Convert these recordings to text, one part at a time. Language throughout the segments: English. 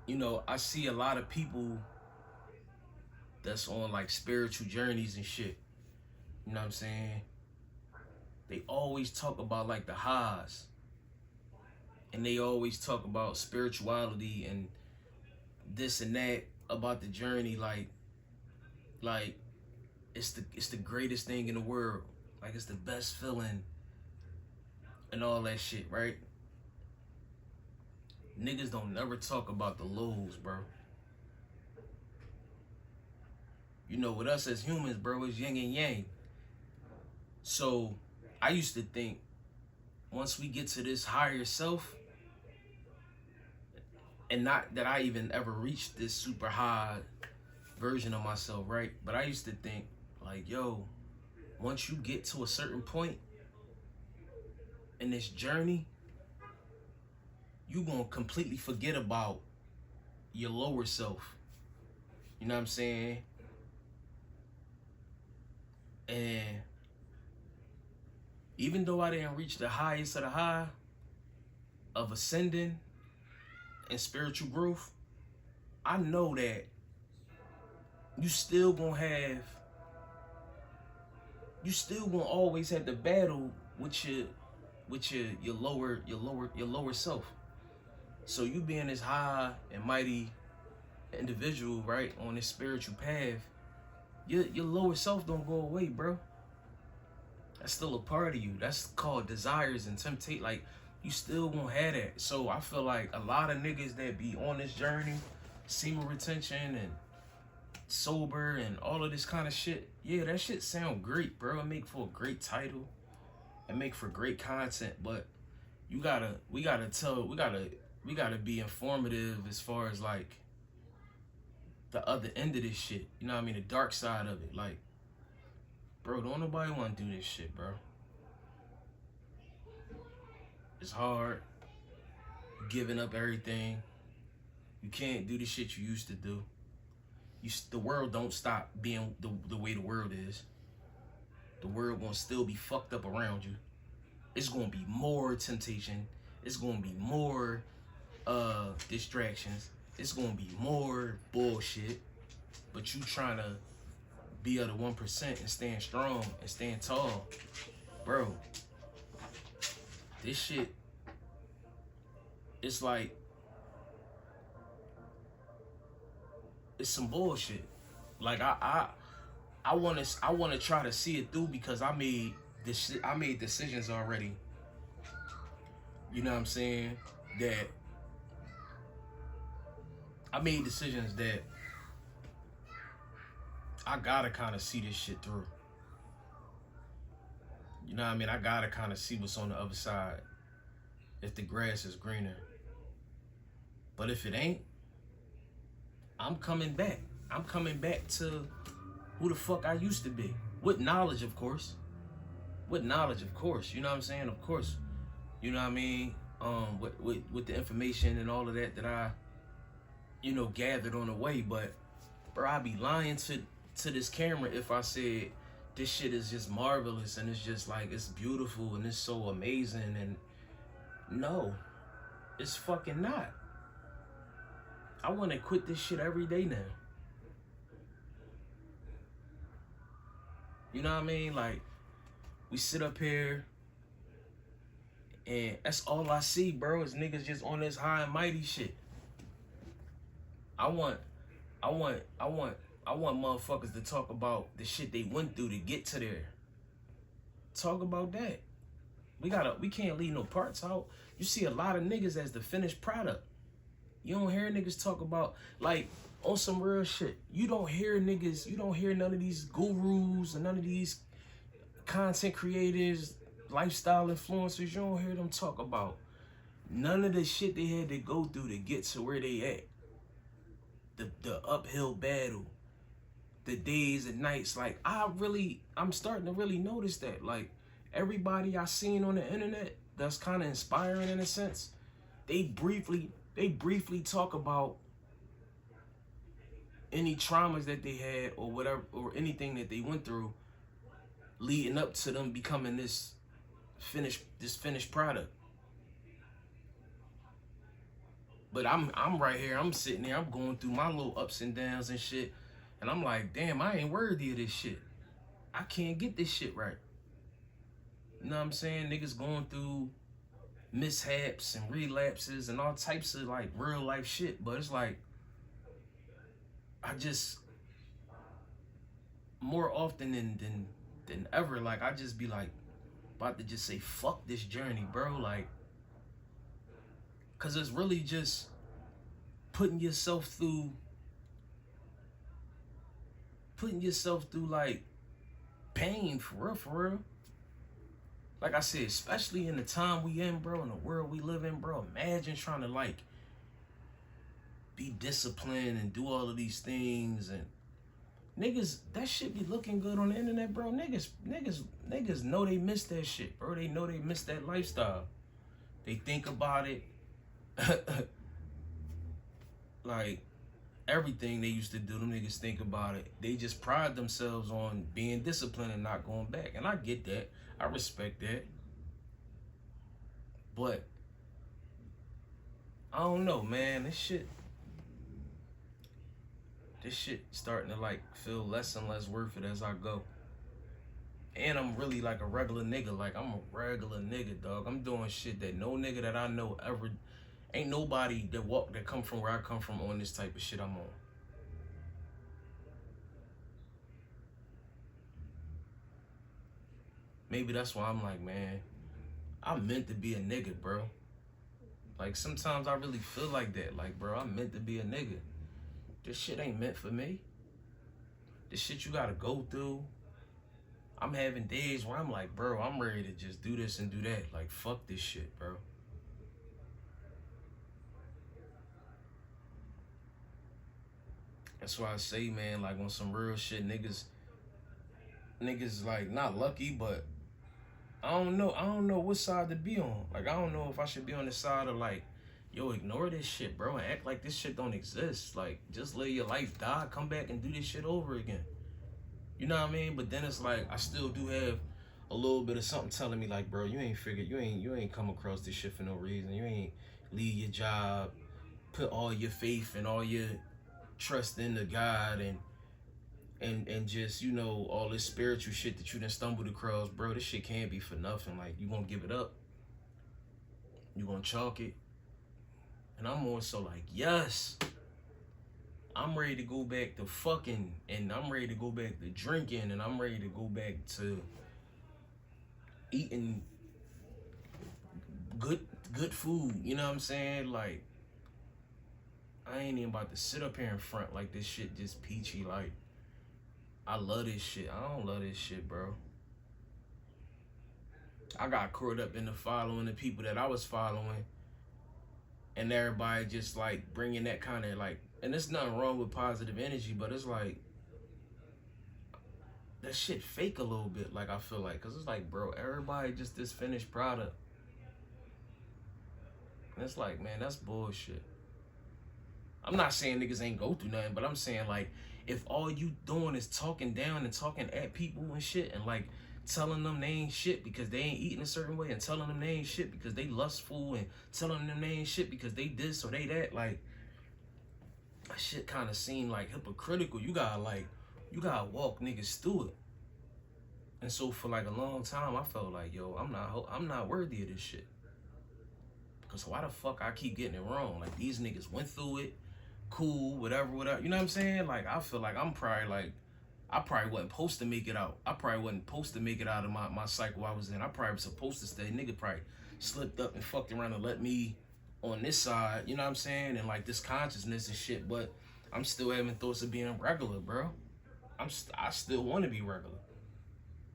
you know, I see a lot of people that's on like spiritual journeys and shit. You know what I'm saying? They always talk about like the highs, and they always talk about spirituality and this and that about the journey. Like it's the greatest thing in the world. Like it's the best feeling and all that shit, right? Niggas don't never talk about the lows, bro. You know, with us as humans, bro, it's yin and yang. So I used to think once we get to this higher self, and not that I even ever reached this super high version of myself, right? But I used to think, like, yo, once you get to a certain point in this journey, you gonna completely forget about your lower self. You know what I'm saying? And even though I didn't reach the highest of the high of ascending and spiritual growth, I know that you still gonna have, you still gonna always have to battle with your lower self. So you being this high and mighty individual, right, on this spiritual path, your lower self don't go away, bro. That's still a part of you. That's called desires and temptate. Like, you still gonna have that. So I feel like a lot of niggas that be on this journey, semen retention and sober and all of this kind of shit, yeah, that shit sound great, bro. It make for a great title. It make for great content, but we gotta be informative as far as like the other end of this shit. You know what I mean? The dark side of it. Like, bro, don't nobody wanna do this shit, bro. It's hard. Giving up everything. You can't do the shit you used to do. The world don't stop being the way the world is. The world gonna still be fucked up around you. It's gonna be more temptation. It's gonna be more distractions. It's gonna be more bullshit. But you trying to be of the 1% and stand strong and stand tall, bro. This shit, it's like, it's some bullshit. Like I wanna try to see it through because I made decisions already. You know what I'm saying? That I made decisions that I gotta kind of see this shit through. You know what I mean? I gotta kind of see what's on the other side if the grass is greener. But if it ain't, I'm coming back. I'm coming back to who the fuck I used to be. With knowledge, of course. With knowledge, of course. You know what I'm saying? Of course. You know what I mean? With the information and all of that that I, you know, gathered on the way. But, bro, I'd be lying to this camera if I said this shit is just marvelous and it's just like, it's beautiful and it's so amazing. And no, it's fucking not. I want to quit this shit every day now. You know what I mean? Like, we sit up here and that's all I see, bro, is niggas just on this high and mighty shit. I want, I want, I want, I want motherfuckers to talk about the shit they went through to get to there. Talk about that. We can't leave no parts out. You see a lot of niggas as the finished product. You don't hear niggas talk about, like, on some real shit. You don't hear none of these gurus and none of these content creators, lifestyle influencers. You don't hear them talk about none of the shit they had to go through to get to where they at. The uphill battle, the days and nights. Like, I'm starting to really notice that. Like, everybody I seen on the internet that's kind of inspiring in a sense, they briefly talk about any traumas that they had or whatever, or anything that they went through leading up to them becoming this finished product. But I'm right here. I'm sitting there. I'm going through my little ups and downs and shit. And I'm like, damn, I ain't worthy of this shit. I can't get this shit right. You know what I'm saying? Niggas going through mishaps and relapses and all types of like real life shit. But it's like, I just, more often than ever, like I just be like about to just say fuck this journey, bro. Like, cause it's really just putting yourself through like pain for real. Like I said, especially in the time we in, bro, in the world we live in, bro. Imagine trying to like be disciplined and do all of these things, and niggas, that shit be looking good on the internet, bro. Niggas know they miss that shit, bro. They know they miss that lifestyle. They think about it. Like everything they used to do, them niggas think about it. They just pride themselves on being disciplined and not going back. And I get that. I respect that. But I don't know, man. This shit starting to like feel less and less worth it as I go. And I'm really like a regular nigga. Like I'm a regular nigga, dog. I'm doing shit that no nigga that I know ever, ain't nobody that come from where I come from on this type of shit I'm on. Maybe that's why I'm like, man, I'm meant to be a nigga, bro. Like sometimes I really feel like that. Like, bro, I'm meant to be a nigga. This shit ain't meant for me. This shit you gotta go through. I'm having days where I'm like, bro, I'm ready to just do this and do that. Like, fuck this shit, bro. That's why I say, man, like on some real shit, niggas like not lucky, but I don't know what side to be on. Like, I don't know if I should be on the side of like, yo, ignore this shit, bro, and act like this shit don't exist. Like, just let your life die, come back and do this shit over again. You know what I mean? But then it's like, I still do have a little bit of something telling me like, bro, you ain't come across this shit for no reason. You ain't leave your job, put all your faith and all your trust into God and just, you know, all this spiritual shit that you done stumbled across, bro. This shit can't be for nothing. Like, you gonna give it up? You gonna chalk it? And I'm more so like, yes, I'm ready to go back to fucking, and I'm ready to go back to drinking, and I'm ready to go back to eating good food. You know what I'm saying? Like, I ain't even about to sit up here in front like this shit just peachy. Like, I love this shit. I don't love this shit, bro. I got caught up in the following the people that I was following, and everybody just like bringing that kind of like, and there's nothing wrong with positive energy, but it's like that shit fake a little bit. Like, I feel like, cause it's like, bro, everybody just this finished product, and it's like, man, that's bullshit. I'm not saying niggas ain't go through nothing, but I'm saying like, if all you doing is talking down and talking at people and shit, and like telling them they ain't shit because they ain't eating a certain way, and telling them they ain't shit because they lustful, and telling them they ain't shit because they this or they that, like, that shit kind of seem like hypocritical. You gotta walk niggas through it. And so for like a long time, I felt like, yo, I'm not worthy of this shit. Because why the fuck I keep getting it wrong? Like, these niggas went through it, cool, whatever. You know what I'm saying? Like, I feel like I probably wasn't supposed to make it out. I probably wasn't supposed to make it out of my cycle I was in. I probably was supposed to stay. Nigga probably slipped up and fucked around and let me on this side, you know what I'm saying? And like this consciousness and shit, but I'm still having thoughts of being regular, bro. I still want to be regular.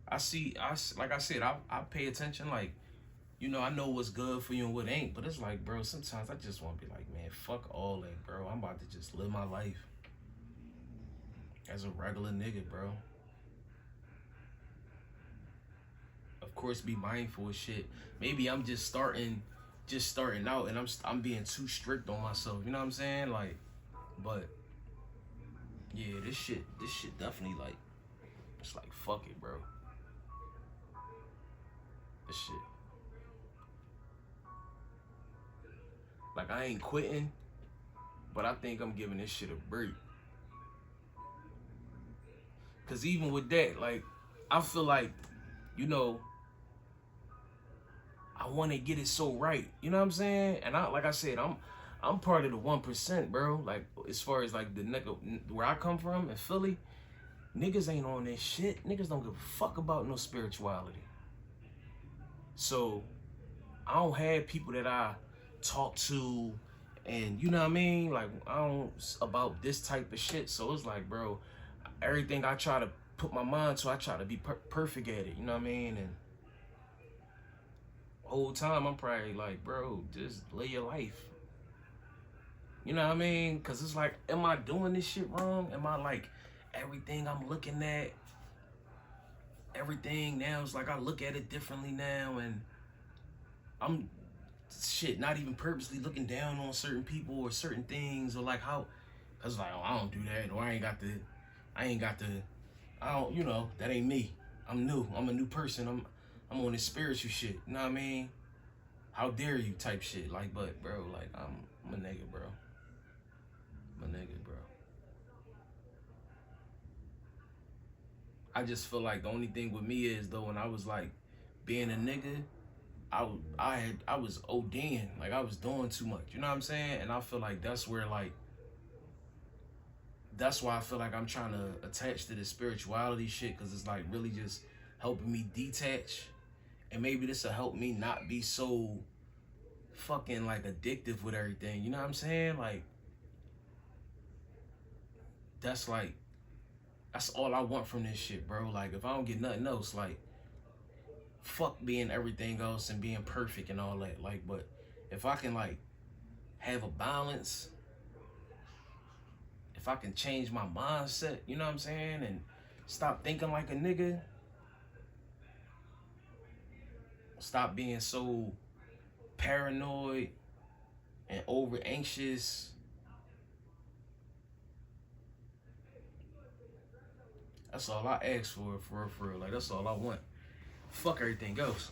Like I said, I pay attention, like, you know, I know what's good for you and what ain't, but it's like, bro, sometimes I just want to be like, man, fuck all that, bro. I'm about to just live my life as a regular nigga, bro. Of course, be mindful of shit. Maybe I'm just starting out, and I'm being too strict on myself. You know what I'm saying? Like, but yeah, this shit definitely like, it's like, fuck it, bro. This shit. Like, I ain't quitting, But I think I'm giving this shit a break. Cause even with that, like, I feel like, you know, I want to get it so right. You know what I'm saying? And like I said, I'm part of the 1%, bro. Like, as far as like the nigga where I come from in Philly, niggas ain't on this shit. Niggas don't give a fuck about no spirituality. So I don't have people that I talk to, and you know what I mean? Like, I don't about this type of shit. So it's like, bro, everything I try to put my mind to, I try to be perfect at it. You know what I mean? And whole time I'm probably like, bro, just live your life. You know what I mean? Cause it's like, am I doing this shit wrong? Am I like, everything I'm looking at, everything now is like I look at it differently now, and I'm shit not even purposely looking down on certain people or certain things, or like how, cause like, oh, I don't do that, or I ain't got the, I don't, you know, that ain't me. I'm new. I'm a new person. I'm on this spiritual shit. You know what I mean? How dare you type shit. Like, but bro, like I'm a nigga, bro. I'm a nigga, bro. I just feel like the only thing with me is though, when I was like being a nigga, I was ODing, like I was doing too much. You know what I'm saying? And I feel like that's where like, that's why I feel like I'm trying to attach to the spirituality shit, because it's like really just helping me detach. And maybe this will help me not be so fucking like addictive with everything. You know what I'm saying? Like, that's all I want from this shit, bro. Like, if I don't get nothing else, like, fuck being everything else and being perfect and all that. Like, but if I can like have a balance, if I can change my mindset, you know what I'm saying, and stop thinking like a nigga, stop being so paranoid and over anxious. That's all I ask for real. Like, that's all I want. Fuck everything else.